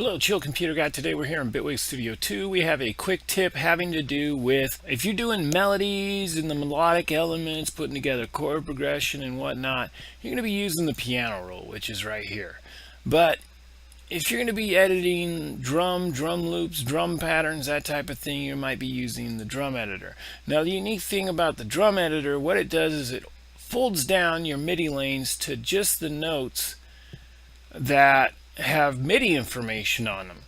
Hello, Chill Computer Guy. Today we're here in Bitwig Studio 2. We have a quick tip having to do with if you're doing melodies and the melodic elements, putting together chord progression and whatnot, you're going to be using the piano roll, which is right here. But if you're going to be editing drum loops, drum patterns, that type of thing, you might be using the drum editor. Now, the unique thing about the drum editor, what it does is it folds down your MIDI lanes to just the notes that have MIDI information on them.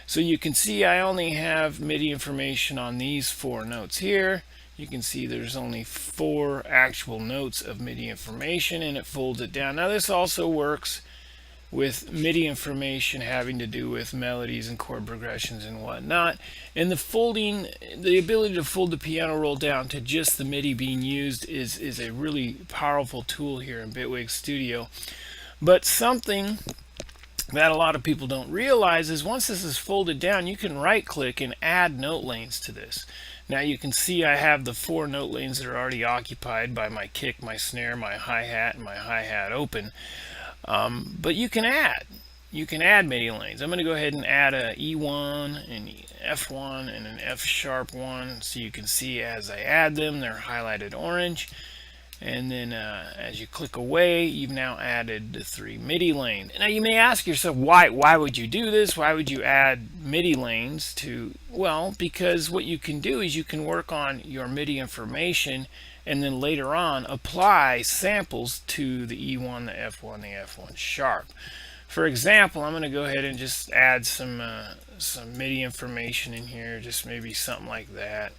So you can see I only have MIDI information on these 4 notes here. You can see there's only 4 actual notes of MIDI information, and it folds it down. Now this also works with MIDI information having to do with melodies and chord progressions and whatnot. And the ability to fold the piano roll down to just the MIDI being used is a really powerful tool here in Bitwig Studio. But something that a lot of people don't realize is once this is folded down, you can right click and add note lanes to this. Now you can see I have the 4 note lanes that are already occupied by my kick, my snare, my hi-hat, and my hi-hat open. But you can add MIDI lanes. I'm going to go ahead and add a E1, an F1, and an F sharp 1. So you can see as I add them, they're highlighted orange. And then as you click away, you've now added the 3 MIDI lanes. Now you may ask yourself, why would you do this? Why would you add MIDI lanes to? Well, because what you can do is you can work on your MIDI information and then later on apply samples to the E1, the F1, the F1 sharp. For example, I'm going to go ahead and just add some MIDI information in here, just maybe something like that.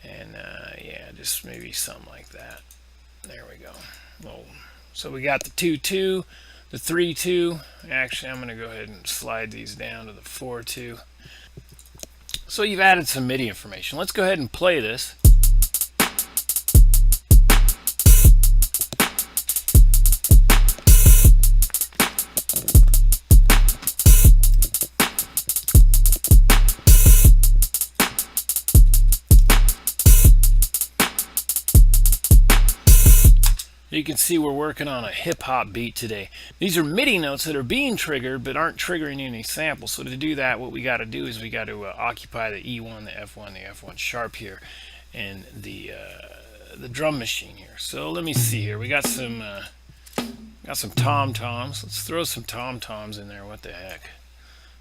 And yeah, just maybe something like that. There we go. Well, so we got the 2-2, the 3-2. Actually, I'm going to go ahead and slide these down to the 4-2. So you've added some MIDI information. Let's go ahead and play this. You can see we're working on a hip-hop beat today. These are MIDI notes that are being triggered but aren't triggering any samples. So to do that, what we got to do is we got to occupy the E1, the F1 sharp here, and the drum machine here. So let me see here. We got some tom-toms. Let's throw some tom-toms in there. What the heck?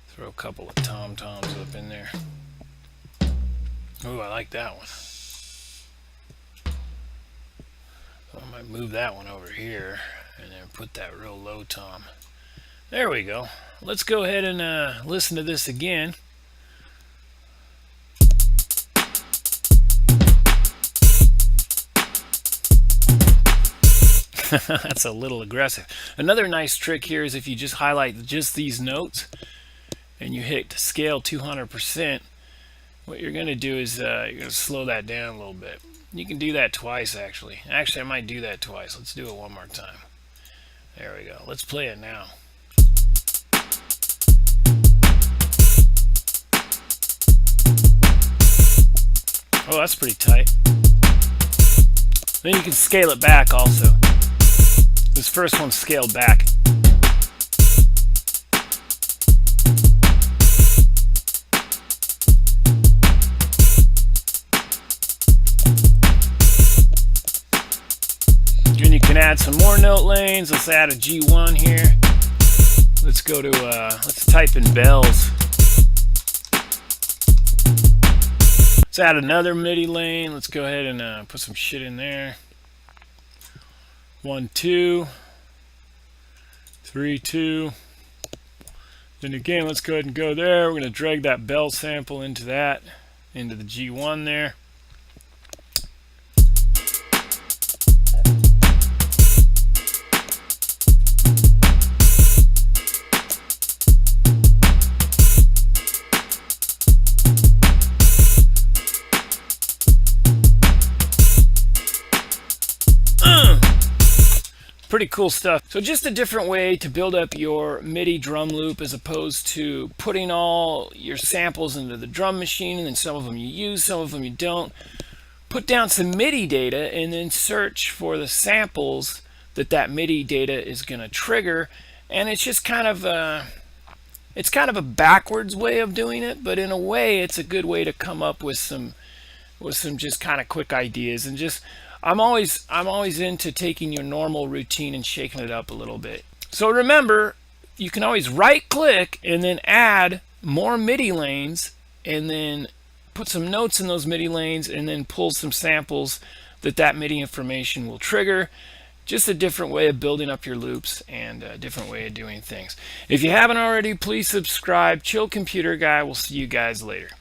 Throw a couple of tom-toms up in there. Oh, I like that one. I might move that one over here and then put that real low tom. There we go. Let's go ahead and listen to this again. That's a little aggressive. Another nice trick here is if you just highlight just these notes and you hit scale 200%, what you're going to do is you're going to slow that down a little bit. You can do that twice, actually. Actually, I might do that twice. Let's do it one more time. There we go. Let's play it now. Oh, that's pretty tight. Then you can scale it back also. This first one's scaled back. Add some more note lanes. Let's add a G1 here. Let's go to let's type in bells. Let's add another MIDI lane. Let's go ahead and put some shit in there. 1, 2, 3, 2. Then again, let's go ahead and go there. We're going to drag that bell sample into the G1 there. Pretty cool stuff. So just a different way to build up your MIDI drum loop as opposed to putting all your samples into the drum machine, and then some of them you use, some of them you don't. Put down some MIDI data and then search for the samples that MIDI data is going to trigger, and it's just kind of It's kind of a backwards way of doing it, but in a way it's a good way to come up with some just kind of quick ideas. And just I'm always into taking your normal routine and shaking it up a little bit. So remember, you can always right click and then add more MIDI lanes, and then put some notes in those MIDI lanes, and then pull some samples that MIDI information will trigger. Just a different way of building up your loops and a different way of doing things. If you haven't already, please subscribe. Chill Computer Guy. We'll see you guys later.